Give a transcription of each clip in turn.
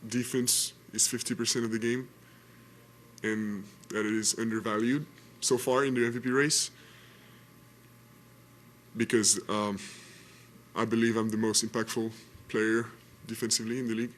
defense is 50% of the game and that it is undervalued so far in the MVP race because I believe I'm the most impactful player defensively in the league.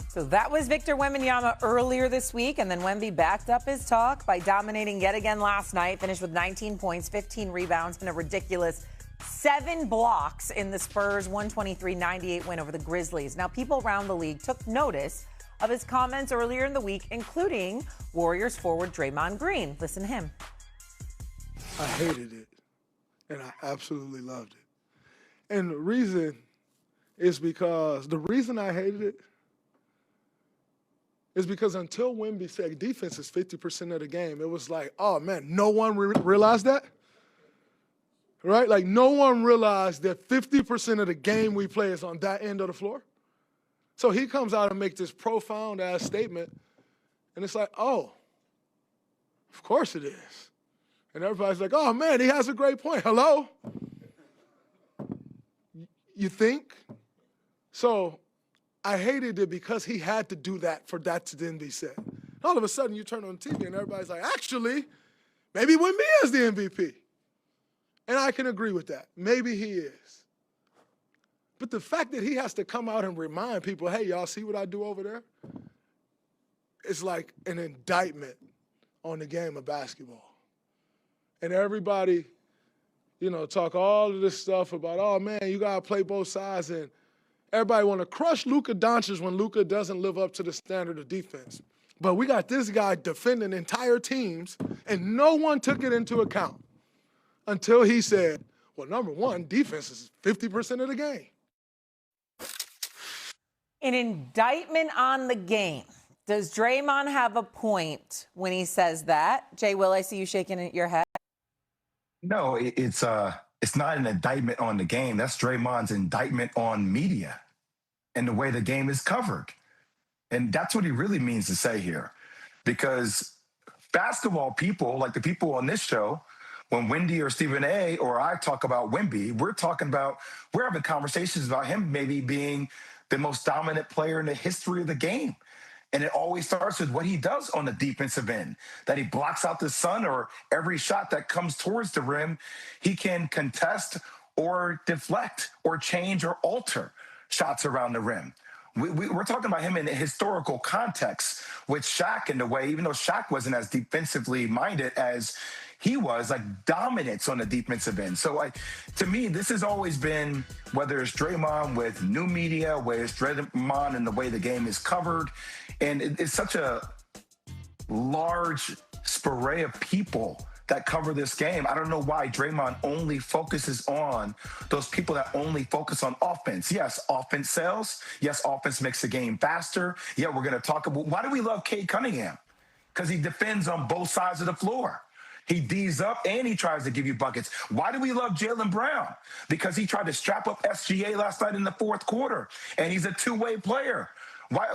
So that was Victor Wembanyama earlier this week, and then Wemby backed up his talk by dominating yet again last night, finished with 19 points, 15 rebounds, and a ridiculous 7 blocks in the Spurs' 123-98 win over the Grizzlies. Now, people around the league took notice of his comments earlier in the week, including Warriors forward Draymond Green. Listen to him. I hated it, and I absolutely loved it. And the reason is because the reason I hated it is because until Wemby said defense is 50% of the game, it was like, oh, man, no one realized that? Right? Like, no one realized that 50% of the game we play is on that end of the floor. So he comes out and makes this profound-ass statement, and it's like, oh, of course it is. And everybody's like, oh, man, he has a great point. Hello? You think? So I hated it because he had to do that for that to then be said. All of a sudden, you turn on TV and everybody's like, actually, maybe Wemby is the MVP. And I can agree with that. Maybe he is. But the fact that he has to come out and remind people, hey, y'all see what I do over there? It's like an indictment on the game of basketball. And everybody, talk all of this stuff about, oh, man, you got to play both sides. And everybody want to crush Luka Doncic when Luka doesn't live up to the standard of defense. But we got this guy defending entire teams, and no one took it into account until he said, well, number one, defense is 50% of the game. An indictment on the game. Does Draymond have a point when he says that? Jay Will, I see you shaking your head. No, it's not an indictment on the game. That's Draymond's indictment on media and the way the game is covered. And that's what he really means to say here. Because basketball people, like the people on this show, when Wendy or Stephen A. or I talk about Wemby, we're having conversations about him maybe being the most dominant player in the history of the game. And it always starts with what he does on the defensive end, that he blocks out the sun, or every shot that comes towards the rim, he can contest or deflect or change or alter shots around the rim. We're talking about him in a historical context with Shaq in the way, even though Shaq wasn't as defensively minded as he was, like dominance on the defensive end. So to me, this has always been, whether it's Draymond with new media, whether it's Draymond and the way the game is covered, and it's such a large array of people that cover this game. I don't know why Draymond only focuses on those people that only focus on offense. Yes, offense sells. Yes, offense makes the game faster. Yeah, we're going to talk about, why do we love Cade Cunningham? Because he defends on both sides of the floor. He D's up and he tries to give you buckets. Why do we love Jaylen Brown? Because he tried to strap up SGA last night in the fourth quarter, and he's a two-way player. Why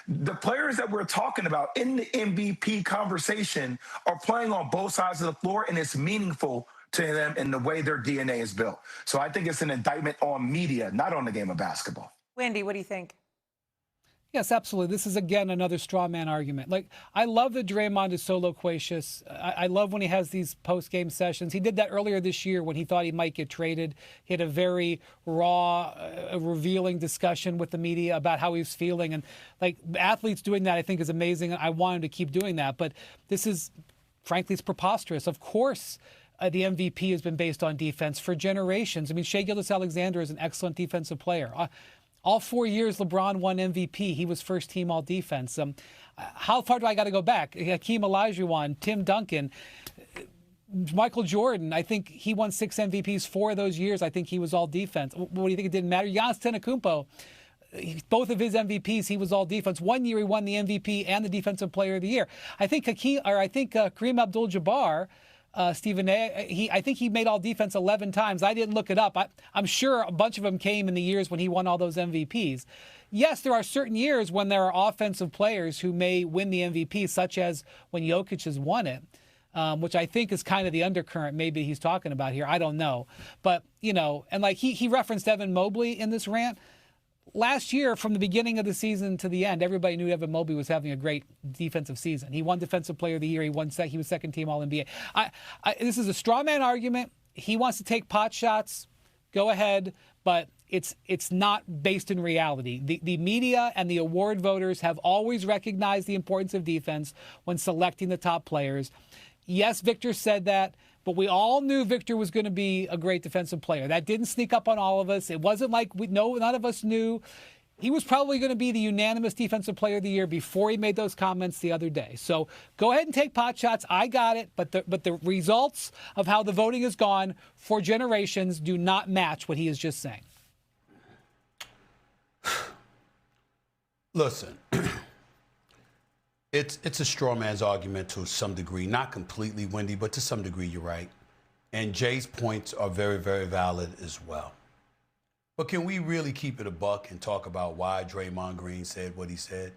the players that we're talking about in the MVP conversation are playing on both sides of the floor, and it's meaningful to them in the way their DNA is built. So I think it's an indictment on media, not on the game of basketball. Wendy, what do you think? Yes, absolutely. This is, again, another straw man argument. Like, I love that Draymond is so loquacious. I love when he has these post-game sessions. He did that earlier this year when he thought he might get traded. He had a very raw, revealing discussion with the media about how he was feeling. And, like, athletes doing that, I think, is amazing. I want him to keep doing that. But this is, frankly, it's preposterous. Of course, the MVP has been based on defense for generations. I mean, Shai Gilgeous-Alexander is an excellent defensive player. All 4 years LeBron won MVP, he was first team all defense. How far do I got to go back? Hakeem Olajuwon, Tim Duncan, Michael Jordan. I think he won 6 MVPs 4 of those years. I think he was all defense. What do you think? It didn't matter. Giannis Antetokounmpo, both of his MVPs, he was all defense. 1 year he won the MVP and the Defensive Player of the Year. I think Kareem Abdul-Jabbar, Stephen A., I think he made all defense 11 times. I didn't look it up. I'm sure a bunch of them came in the years when he won all those MVPs. Yes, there are certain years when there are offensive players who may win the MVP, such as when Jokic has won it, which I think is kind of the undercurrent maybe he's talking about here. I don't know. But, and like he referenced Evan Mobley in this rant. last year, from the beginning of the season to the end, everybody knew Evan Mobley was having a great defensive season. He won Defensive Player of the Year. He was second team All-NBA. This is a straw man argument. He wants to take pot shots. Go ahead, but it's not based in reality. The media and the award voters have always recognized the importance of defense when selecting the top players. Yes, Victor said that, but we all knew Victor was going to be a great defensive player. That didn't sneak up on all of us. It wasn't like none of us knew. He was probably going to be the unanimous Defensive Player of the Year before he made those comments the other day. So go ahead and take pot shots. I got it, but the results of how the voting has gone for generations do not match what he is just saying. Listen, it's a straw man's argument to some degree, not completely, Wendy, but to some degree you're right. And Jay's points are very, very valid as well. But can we really keep it a buck and talk about why Draymond Green said what he said?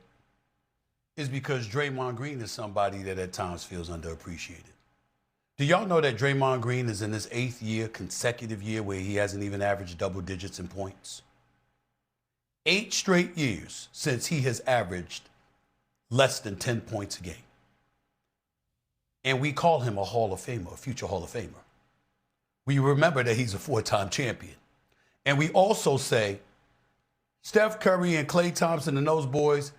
It's because Draymond Green is somebody that at times feels underappreciated. Do y'all know that Draymond Green is in his 8th consecutive year where he hasn't even averaged double digits in points? 8 straight years since he has averaged less than 10 points a game. And we call him a Hall of Famer, a future Hall of Famer. We remember that he's a 4-time champion. And we also say Steph Curry and Klay Thompson and those boys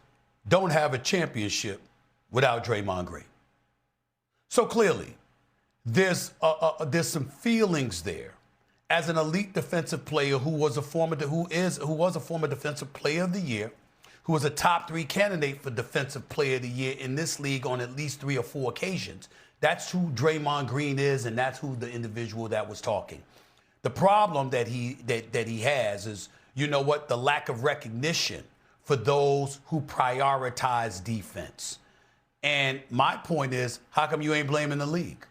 don't have a championship without Draymond Green. So clearly, there's some feelings there. As an elite defensive player who was a former Defensive Player of the Year, who was a top 3 candidate for Defensive Player of the Year in this league on at least 3 or 4 occasions. That's who Draymond Green is, and that's who the individual that was talking. The problem that he has is, you know what, the lack of recognition for those who prioritize defense. And my point is, how come you ain't blaming the league?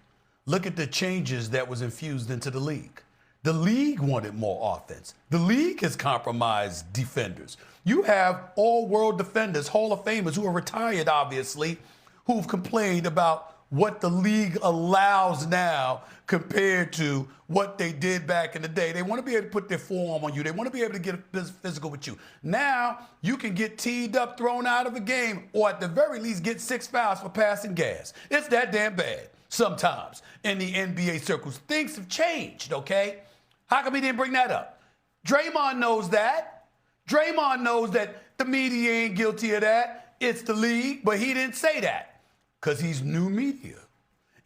Look at the changes that was infused into the league. The league wanted more offense. The league has compromised defenders. You have all-world defenders, Hall of Famers who are retired, obviously, who've complained about what the league allows now compared to what they did back in the day. They want to be able to put their forearm on you. They want to be able to get physical with you. Now, you can get teed up, thrown out of a game, or at the very least get 6 fouls for passing gas. It's that damn bad sometimes in the NBA circles. Things have changed, okay? How come he didn't bring that up? Draymond knows that. Draymond knows that the media ain't guilty of that. It's the league, but he didn't say that because he's new media.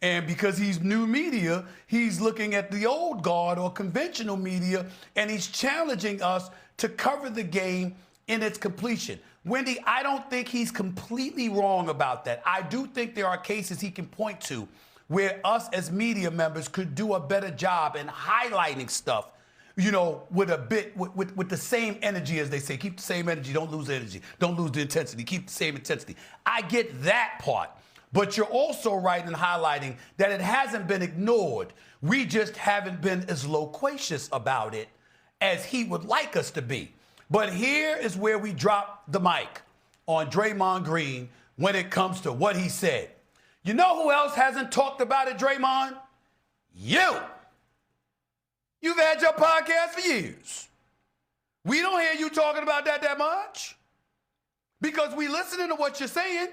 And because he's new media, he's looking at the old guard or conventional media, and he's challenging us to cover the game in its completion. Wendy, I don't think he's completely wrong about that. I do think there are cases he can point to where us as media members could do a better job in highlighting stuff, you know, with the same energy, as they say. Keep the same energy, don't lose energy. Don't lose the intensity, keep the same intensity. I get that part. But you're also right in highlighting that it hasn't been ignored. We just haven't been as loquacious about it as he would like us to be. But here is where we drop the mic on Draymond Green when it comes to what he said. You know who else hasn't talked about it, Draymond? You. You've had your podcast for years. We don't hear you talking about that much because we listening to what you're saying.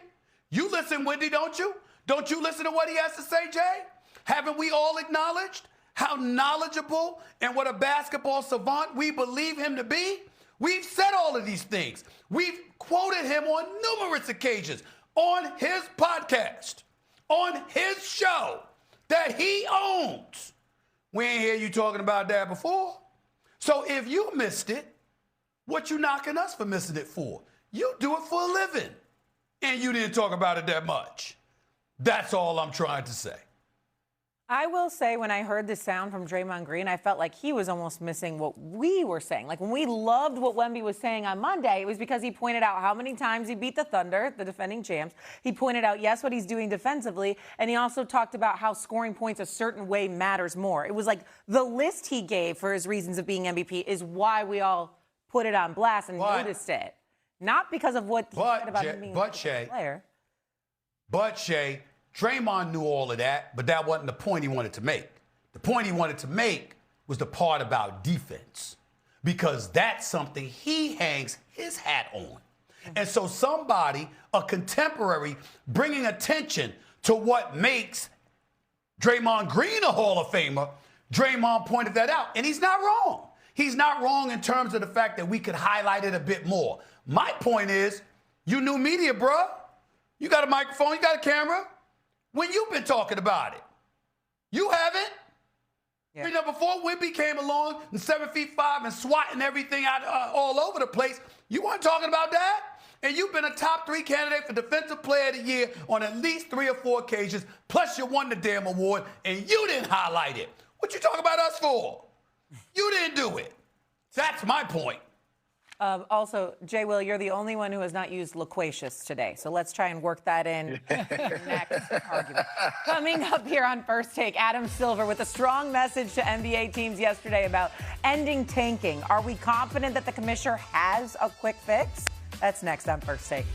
You listen, Wendy, don't you? Don't you listen to what he has to say, Jay? Haven't we all acknowledged how knowledgeable and what a basketball savant we believe him to be? We've said all of these things. We've quoted him on numerous occasions on his podcast, on his show that he owns. We ain't hear you talking about that before. So if you missed it, what you knocking us for missing it for? You do it for a living. And you didn't talk about it that much. That's all I'm trying to say. I will say when I heard the sound from Draymond Green, I felt like he was almost missing what we were saying. Like when we loved what Wemby was saying on Monday, it was because he pointed out how many times he beat the Thunder, the defending champs. He pointed out, yes, what he's doing defensively. And he also talked about how scoring points a certain way matters more. It was like the list he gave for his reasons of being MVP is why we all put it on blast and noticed it. Not because of what he said about him being a player. But Shay, Draymond knew all of that, but that wasn't the point he wanted to make. The point he wanted to make was the part about defense. because that's something he hangs his hat on. And so somebody, a contemporary, bringing attention to what makes Draymond Green a Hall of Famer, Draymond pointed that out. And he's not wrong. He's not wrong in terms of the fact that we could highlight it a bit more. My point is, you new media, bruh. You got a microphone, you got a camera. When you been talking about it? You haven't. Yeah. You know, before Wemby came along and 7'5" and swatting everything out all over the place, you weren't talking about that. And you've been a top 3 candidate for Defensive Player of the Year on at least 3 or 4 occasions, plus you won the damn award, and you didn't highlight it. What you talking about us for? You didn't do it. That's my point. Also, Jay Will, you're the only one who has not used loquacious today. So let's try and work that in next argument. Coming up here on First Take, Adam Silver with a strong message to NBA teams yesterday about ending tanking. Are we confident that the commissioner has a quick fix? That's next on First Take.